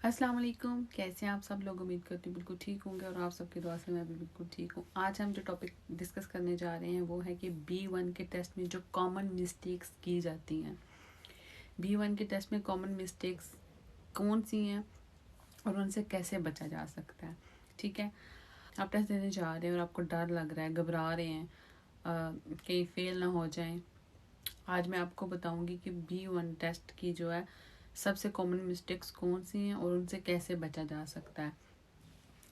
अस्सलाम वालेकुम। कैसे हैं आप सब लोग? उम्मीद करती हूँ बिल्कुल ठीक होंगे और आप सबकी दुआ से मैं भी बिल्कुल ठीक हूँ। आज हम जो टॉपिक डिस्कस करने जा रहे हैं वो है कि B1 के टेस्ट में जो कॉमन मिस्टेक्स की जाती हैं। B1 के टेस्ट में कॉमन मिस्टेक्स कौन सी हैं और उनसे कैसे बचा जा सकता है। ठीक है, आप टेस्ट देने जा रहे हैं और आपको डर लग रहा है, घबरा रहे हैं कहीं फेल ना हो जाएं। आज मैं आपको बताऊंगी कि B1 टेस्ट की जो है सबसे कॉमन मिस्टेक्स कौन सी हैं और उनसे कैसे बचा जा सकता है।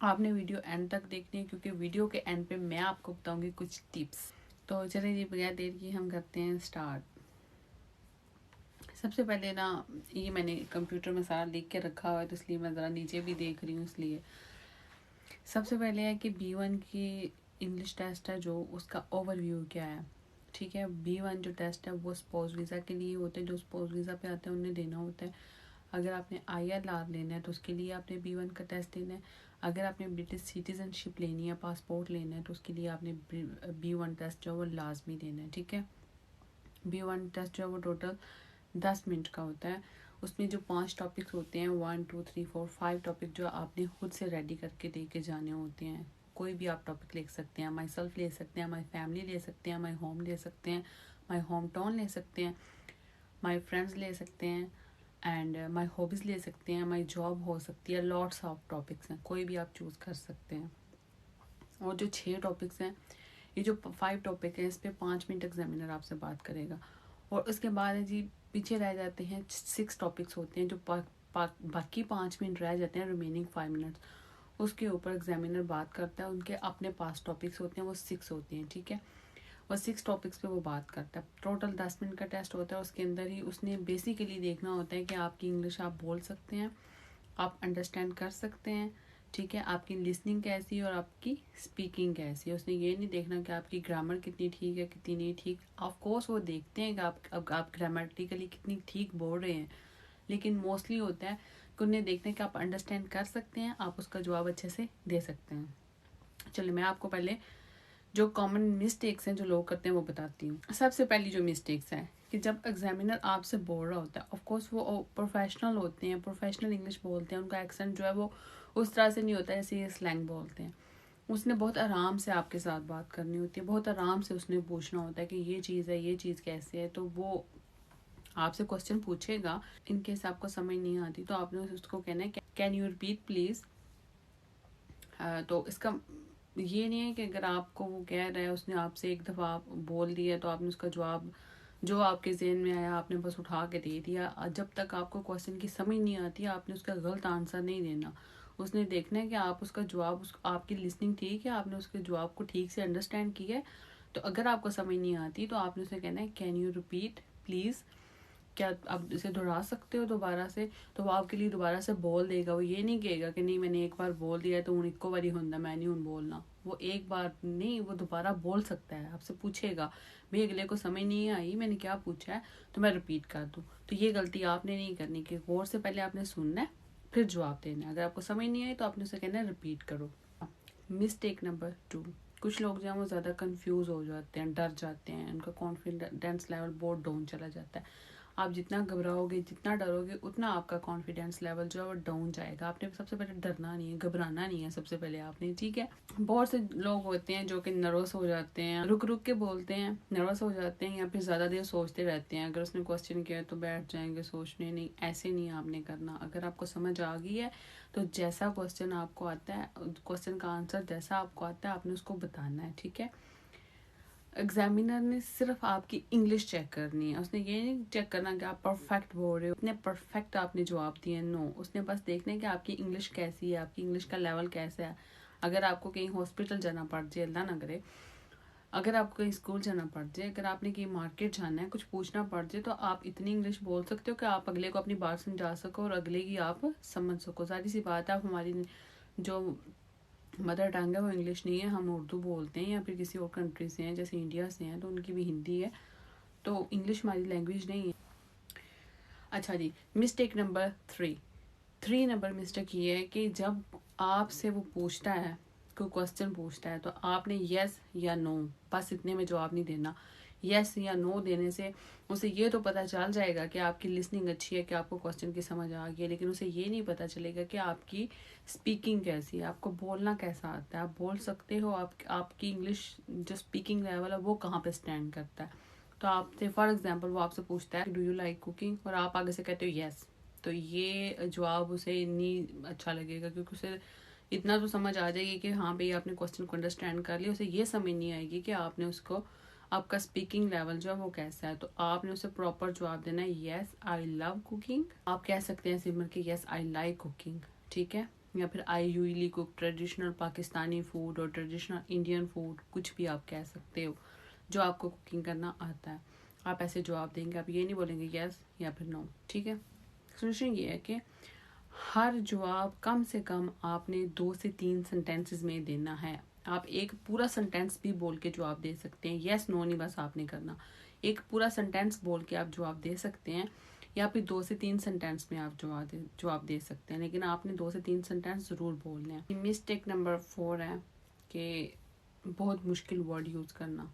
आपने वीडियो एंड तक देखनी है क्योंकि वीडियो के एंड पे मैं आपको बताऊंगी कुछ टिप्स। तो चलिए जी, बगैर देर की हम करते हैं स्टार्ट। सबसे पहले ना, ये मैंने कंप्यूटर में सारा लिख के रखा हुआ है तो इसलिए मैं ज़रा नीचे भी देख रही हूँ। इसलिए सबसे पहले है कि B1 की इंग्लिश टेस्ट है जो उसका ओवरव्यू क्या है। ठीक है, B1 जो टेस्ट है वो स्पाउस वीज़ा के लिए होते हैं। जो स्पाउस वीज़ा पे आते हैं उन्हें देना होता है। अगर आपने ILR लेना है तो उसके लिए आपने B1 का टेस्ट देना है। अगर आपने ब्रिटिश सिटीजनशिप लेनी है, पासपोर्ट लेना है, तो उसके लिए आपने B1 टेस्ट जो है वो लाजमी देना है। ठीक है, B1 टेस्ट जो है वो टोटल 10 मिनट का होता है। उसमें जो 5 टॉपिक्स होते हैं, 1 2 3 4 5 टॉपिक जो आपने खुद से रेडी करके दे के जाने होते हैं। कोई भी आप टॉपिक ले सकते हैं, माई सेल्फ ले सकते हैं, माई फैमिली ले सकते हैं, माई होम ले सकते हैं, माई होम टाउन ले सकते हैं, माई फ्रेंड्स ले सकते हैं एंड माई हॉबीज़ ले सकते हैं, माई जॉब हो सकती है। लॉट्स ऑफ टॉपिक्स हैं, कोई भी आप चूज़ कर सकते हैं। और जो 6 टॉपिक्स हैं, ये जो 5 टॉपिक है इस पर 5 मिनट एग्जामिनर आपसे बात करेगा। और उसके बाद है जी, पीछे रह जाते हैं 6 टॉपिक्स होते हैं जो बाकी 5 मिनट रह जाते हैं, रिमेनिंग 5 मिनट्स उसके ऊपर एग्जामिनर बात करता है। उनके अपने पास टॉपिक्स होते हैं, वो 6 होते हैं। ठीक है, और 6 टॉपिक्स पे वो बात करता है। टोटल 10 मिनट का टेस्ट होता है। उसके अंदर ही उसने बेसिकली देखना होता है कि आपकी इंग्लिश आप बोल सकते हैं, आप अंडरस्टैंड कर सकते हैं। ठीक है, आपकी लिसनिंग कैसी है और आपकी स्पीकिंग कैसी है। उसने ये नहीं देखना कि आपकी ग्रामर कितनी ठीक है कितनी नहीं ठीक। ऑफ कोर्स वो देखते हैं कि आप ग्रामेटिकली कितनी ठीक बोल रहे हैं, लेकिन मोस्टली होता है कि उन्हें देखना है कि आप अंडरस्टैंड कर सकते हैं, आप उसका जवाब अच्छे से दे सकते हैं। चलिए, मैं आपको पहले जो कॉमन मिस्टेक्स हैं जो लोग करते हैं वो बताती हूँ। सबसे पहली जो मिस्टेक्स है कि जब एग्जामिनर आपसे बोल रहा होता है, ऑफ कोर्स वो प्रोफेशनल होते हैं, प्रोफेशनल इंग्लिश बोलते हैं, उनका एक्सेंट जो है वो उस तरह से नहीं होता है जैसे ये स्लैंग बोलते हैं। उसने बहुत आराम से आपके साथ बात करनी होती है, बहुत आराम से उसने पूछना होता है कि ये चीज़ है, ये चीज़ कैसे है। तो वो आपसे क्वेश्चन पूछेगा, इन केस आपको समझ नहीं आती तो आपने उसको कहना है कैन यू रिपीट प्लीज़। तो इसका ये नहीं है कि अगर आपको वो कह रहा है, उसने आपसे एक दफ़ा बोल दिया तो आपने उसका जवाब जो आपके ज़हन में आया आपने बस उठा के दे दिया। जब तक आपको क्वेश्चन की समझ नहीं आती आपने उसका गलत आंसर नहीं देना। उसने देखना है कि आप उसका जवाब आपकी लिसनिंग ठीक है, आपने उसके जवाब को ठीक से अंडरस्टैंड किया है। तो अगर आपको समझ नहीं आती तो आपने उसे कहना है कैन यू रिपीट प्लीज़, क्या आप इसे दोहरा सकते हो दोबारा से। तो वो आपके लिए दोबारा से बोल देगा। वो ये नहीं कहेगा कि नहीं मैंने एक बार बोल दिया है तो हूँ इक्को बारी होंदा, मैं नहीं हूँ बोलना। वो एक बार नहीं, वो दोबारा बोल सकता है, आपसे पूछेगा भाई अगले को समझ नहीं आई मैंने क्या पूछा है तो मैं रिपीट कर दूँ। तो ये गलती आपने नहीं करनी कि गौर से पहले आपने सुनना है फिर जवाब देना है। अगर आपको समझ नहीं आई तो आपने उसे कहना है रिपीट करो। मिस्टेक नंबर 2, कुछ लोग जो हैं वो ज़्यादा कंफ्यूज हो जाते हैं, डर जाते हैं, उनका कॉन्फिडेंस लेवल बहुत डाउन चला जाता है। आप जितना घबराओगे, जितना डरोगे, उतना आपका कॉन्फिडेंस लेवल जो है वो डाउन जाएगा। आपने सबसे पहले डरना नहीं है, घबराना नहीं है सबसे पहले आपने। ठीक है, बहुत से लोग होते हैं जो कि नर्वस हो जाते हैं, रुक रुक के बोलते हैं, नर्वस हो जाते हैं या फिर ज़्यादा देर सोचते रहते हैं। अगर उसने क्वेश्चन किया तो बैठ जाएंगे सोचने। नहीं, ऐसे नहीं आपने करना। अगर आपको समझ आ गई है तो जैसा क्वेश्चन आपको आता है, क्वेश्चन का आंसर जैसा आपको आता है आपने उसको बताना है। ठीक है, एग्जामिनर ने सिर्फ आपकी इंग्लिश चेक करनी है। उसने ये नहीं चेक करना कि आप परफेक्ट बोल रहे हो, इतने परफेक्ट आपने जवाब दिए, नो। उसने बस देखना है कि आपकी इंग्लिश कैसी है, आपकी इंग्लिश का लेवल कैसा है। अगर आपको कहीं हॉस्पिटल जाना पड़ जाए, अल्लाह ना करे, अगर आपको कहीं स्कूल जाना पड़ जाए, अगर आपने कहीं मार्केट जाना है, कुछ पूछना पड़ जाए, तो आप इतनी इंग्लिश बोल सकते हो कि आप अगले को अपनी बात समझा सको और अगले की आप समझ सको। सारी सी बात है, आप हमारी जो मदर टंग है वो इंग्लिश नहीं है, हम उर्दू बोलते हैं या फिर किसी और कंट्री से हैं, जैसे इंडिया से हैं तो उनकी भी हिंदी है, तो इंग्लिश हमारी लैंग्वेज नहीं है। अच्छा जी, मिस्टेक नंबर 3 नंबर मिस्टेक ये है कि जब आपसे वो पूछता है, कोई क्वेश्चन पूछता है, तो आपने यस या नो बस इतने में जवाब नहीं देना। यस या नो देने से उसे ये तो पता चल जाएगा कि आपकी लिसनिंग अच्छी है, कि आपको क्वेश्चन की समझ आ गई है, लेकिन उसे ये नहीं पता चलेगा कि आपकी स्पीकिंग कैसी है, आपको बोलना कैसा आता है, आप बोल सकते हो, आपकी इंग्लिश जो स्पीकिंग लेवल है वो कहाँ पे स्टैंड करता है। तो आपसे फॉर एग्जाम्पल वो आपसे पूछता है डू यू लाइक कुकिंग, और आप आगे से कहते हो यस, तो ये जवाब उसे नहीं अच्छा लगेगा, क्योंकि उसे इतना तो समझ आ जाएगी कि हाँ भाई आपने क्वेश्चन को अंडरस्टैंड कर लिया, उसे ये समझ नहीं आएगी कि आपने उसको, आपका स्पीकिंग लेवल जो है वो कैसा है। तो आपने उसे प्रॉपर जवाब देना है यस आई लव कुकिंग। आप कह सकते हैं सिमर के यस आई लाइक कुकिंग, ठीक है, या फिर I usually cook traditional Pakistani food और ट्रेडिशनल इंडियन फूड, कुछ भी आप कह सकते हो जो आपको कुकिंग करना आता है। आप ऐसे जवाब देंगे, आप ये नहीं बोलेंगे यस या फिर नो, ठीक है। सोल्यूशन ये है कि हर जवाब कम से कम आपने 2 से 3 सेंटेंसेस में देना है। आप एक पूरा सेंटेंस भी बोल के जवाब दे सकते हैं, यस नो नहीं बस आपने करना, एक पूरा सेंटेंस बोल के आप जवाब दे सकते हैं, या फिर 2 से 3 सेंटेंस में आप जवाब दे सकते हैं, लेकिन आपने 2 से 3 सेंटेंस ज़रूर बोलने हैं। मिस्टेक नंबर 4 है कि बहुत मुश्किल वर्ड यूज़ करना।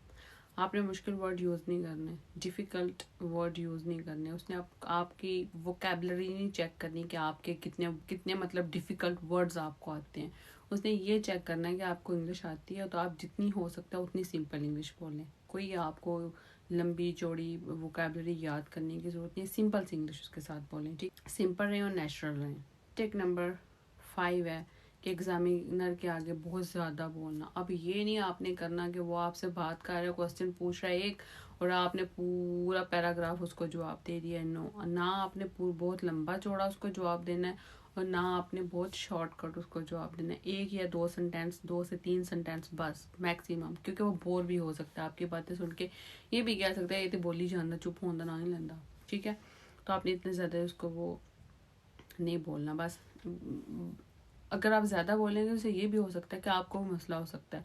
आपने मुश्किल वर्ड यूज़ नहीं करने, डिफ़िकल्ट वर्ड यूज़ नहीं करने। उसने आपकी वोकेबलरी नहीं चेक करनी कि आपके कितने कितने मतलब डिफ़िकल्ट वर्ड्स आपको आते हैं। उसने ये चेक करना है कि आपको इंग्लिश आती है, तो आप जितनी हो सकता है उतनी सिंपल इंग्लिश बोलें। कोई आपको लंबी चौड़ी वोकेबलरी याद करने की ज़रूरत नहीं, सिंपल सी इंग्लिश उसके साथ बोलें, ठीक। सिंपल रहें और नेचुरल रहें। टिक नंबर 5 है कि एग्जामिनर के आगे बहुत ज़्यादा बोलना। अब ये नहीं आपने करना कि वो आपसे बात कर रहा है, क्वेश्चन पूछ रहा है एक, और आपने पूरा पैराग्राफ उसको जवाब दे दिया। नो, ना आपने बहुत लंबा चौड़ा उसको जवाब देना है, और ना आपने बहुत शॉर्टकट उसको जवाब देना है। 1 या 2 सेंटेंस, 2 से 3 सेंटेंस बस मैक्सिमम, क्योंकि वो बोर भी हो सकता है आपकी बातें सुन के, ये भी कह सकता है ये तो बोली जाना, चुप होंदा ना नहीं लेंदा, ठीक है। तो आपने इतने ज़्यादा उसको वो नहीं बोलना। बस अगर आप ज़्यादा बोलेंगे तो ये भी हो सकता है कि आपको मसला हो सकता है,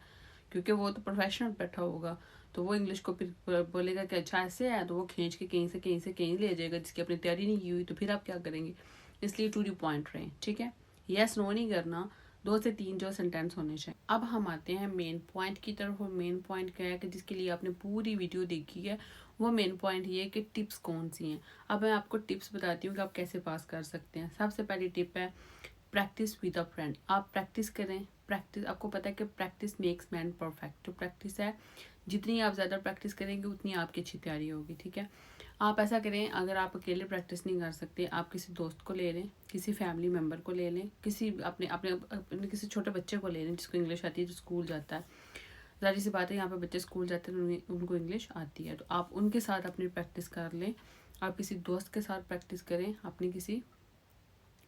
क्योंकि वो तो प्रोफेशनल बैठा होगा, तो वो इंग्लिश को फिर बोलेगा कि अच्छा ऐसे है, तो वो खींच के कहीं से कहीं ले जाएगा, जिसकी अपनी तैयारी नहीं की हुई, तो फिर आप क्या करेंगे। इसलिए टू द पॉइंट रहें, ठीक है। यस नो नहीं करना, 2 से 3 जो सेंटेंस होने चाहिए। अब हम आते हैं मेन पॉइंट की तरफ, और मेन पॉइंट क्या है कि जिसके लिए आपने पूरी वीडियो देखी है, वो मेन पॉइंट ये है कि टिप्स कौन सी हैं। अब मैं आपको टिप्स बताती हूँ कि आप कैसे पास कर सकते हैं। सबसे पहली टिप है प्रैक्टिस विद अ फ्रेंड। आप प्रैक्टिस करें, प्रैक्टिस, आपको पता है कि प्रैक्टिस मेक्स मैन परफेक्ट, तो प्रैक्टिस है, जितनी आप ज़्यादा प्रैक्टिस करेंगे उतनी आपकी अच्छी तैयारी होगी, ठीक है। आप ऐसा करें, अगर आप अकेले प्रैक्टिस नहीं कर सकते, आप किसी दोस्त को ले लें, किसी फैमिली मेम्बर को ले लें, किसी अपने अपने अपने किसी छोटे बच्चे को ले लें जिसको इंग्लिश आती है, जो स्कूल जाता है। ज़ाहिर सी बात है यहाँ पे बच्चे स्कूल जाते हैं, उनको इंग्लिश आती है, तो आप उनके साथ अपनी प्रैक्टिस कर लें। आप किसी दोस्त के साथ प्रैक्टिस करें, अपनी किसी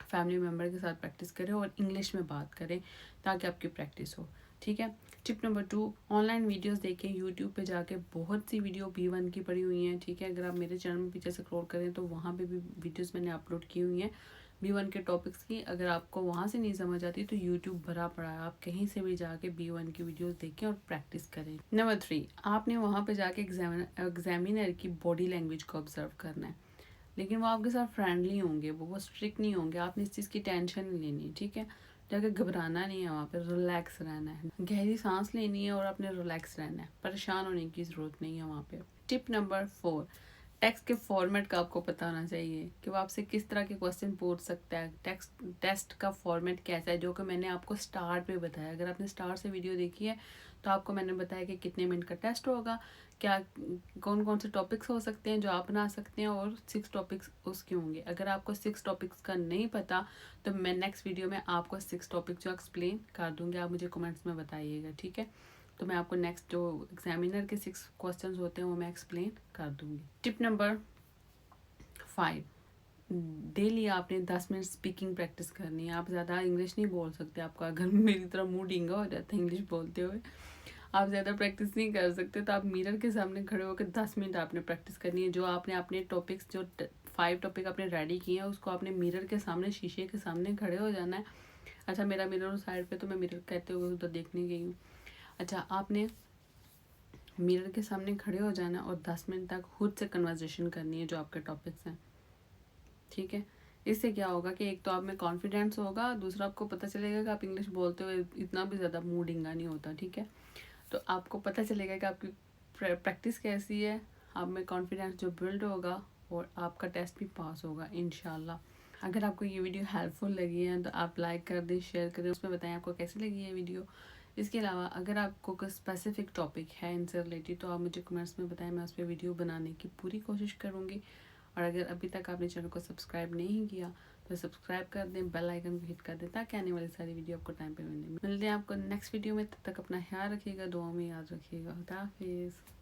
फैमिली मेम्बर के साथ प्रैक्टिस करें, और इंग्लिश में बात करें ताकि आपकी प्रैक्टिस हो, ठीक है। टिप नंबर 2, ऑनलाइन वीडियोस देखें। यूट्यूब पे जाके बहुत सी वीडियो B1 की पड़ी हुई हैं, ठीक है। अगर आप मेरे चैनल में पीछे स्क्रॉल करें तो वहाँ पे भी वीडियोस मैंने अपलोड की हुई हैं B1 के टॉपिक्स की। अगर आपको वहाँ से नहीं समझ आती तो यूट्यूब भरा पड़ा है, आप कहीं से भी जाके B1 की वीडियोस देखें और प्रैक्टिस करें। नंबर 3, आपने वहाँ पे जाके एग्जामिनर की बॉडी लैंग्वेज को ऑब्जर्व करना है, लेकिन वो आपके साथ फ्रेंडली होंगे, वो स्ट्रिक्ट नहीं होंगे। आपने इस चीज़ की टेंशन नहीं लेनी, ठीक है। जाके घबराना नहीं है, वहाँ पे रिलैक्स रहना है, गहरी सांस लेनी है और आपने रिलैक्स रहना है, परेशान होने की ज़रूरत नहीं है वहाँ पे। टिप नंबर 4, टेक्स्ट के फॉर्मेट का आपको पता होना चाहिए कि वो आपसे किस तरह के क्वेश्चन पूछ सकता है। टेस्ट का फॉर्मेट कैसा है, जो कि मैंने आपको स्टार्ट में बताया। अगर आपने स्टार्ट से वीडियो देखी है तो आपको मैंने बताया कि कितने मिनट का टेस्ट होगा, क्या कौन कौन से टॉपिक्स हो सकते हैं जो आप बना सकते हैं, और 6 टॉपिक्स उसके होंगे। अगर आपको 6 टॉपिक्स का नहीं पता तो मैं नेक्स्ट वीडियो में आपको 6 टॉपिक्स जो एक्सप्लेन कर दूँगी, आप मुझे कमेंट्स में बताइएगा, ठीक है। तो मैं आपको नेक्स्ट जो एग्जामिनर के 6 क्वेश्चंस होते हैं वो मैं एक्सप्लेन कर दूँगी। टिप नंबर 5, डेली आपने 10 मिनट स्पीकिंग प्रैक्टिस करनी है। आप ज़्यादा इंग्लिश नहीं बोल सकते, आपका अगर मेरी तरह मुंह डींगा हो जाता है इंग्लिश बोलते हुए, आप ज़्यादा प्रैक्टिस नहीं कर सकते, तो आप मिरर के सामने खड़े होकर 10 मिनट आपने प्रैक्टिस करनी है। जो आपने अपने टॉपिक्स, जो 5 टॉपिक आपने रेडी किए हैं, उसको आपने मिरर के सामने, शीशे के सामने खड़े हो जाना है। अच्छा, मेरा मिरर उस साइड पे, तो मैं मिरर कहते हुए उधर देखने गई हूँ। अच्छा, आपने मिरर के सामने खड़े हो जाना और 10 मिनट तक खुद से कन्वर्सेशन करनी है जो आपके टॉपिक्स हैं, ठीक है। इससे क्या होगा कि एक तो आप में कॉन्फिडेंस होगा, दूसरा आपको पता चलेगा कि आप इंग्लिश बोलते हुए इतना भी ज़्यादा मुंह डिंगा नहीं होता, ठीक है। तो आपको पता चलेगा कि आपकी प्रैक्टिस कैसी है, आप में कॉन्फिडेंस जो बिल्ड होगा और आपका टेस्ट भी पास होगा इंशाल्लाह। अगर आपको ये वीडियो हेल्पफुल लगी है तो आप लाइक कर दें, शेयर करें, उसमें बताएं आपको कैसी लगी है वीडियो। इसके अलावा अगर आपको कोई स्पेसिफिक टॉपिक है इनसे रिलेटेड तो आप मुझे कमेंट्स में बताएं, मैं उस पर वीडियो बनाने की पूरी कोशिश करूँगी। और अगर अभी तक आपने चैनल को सब्सक्राइब नहीं किया तो सब्सक्राइब कर दें, बेल आइकन को हिट कर दें ताकि आने वाली सारी वीडियो आपको टाइम पे मिलते हैं आपको नेक्स्ट वीडियो में। तब तक अपना ख्याल रखिएगा, दुआ में याद रखिएगा। खुदा हाफिज़।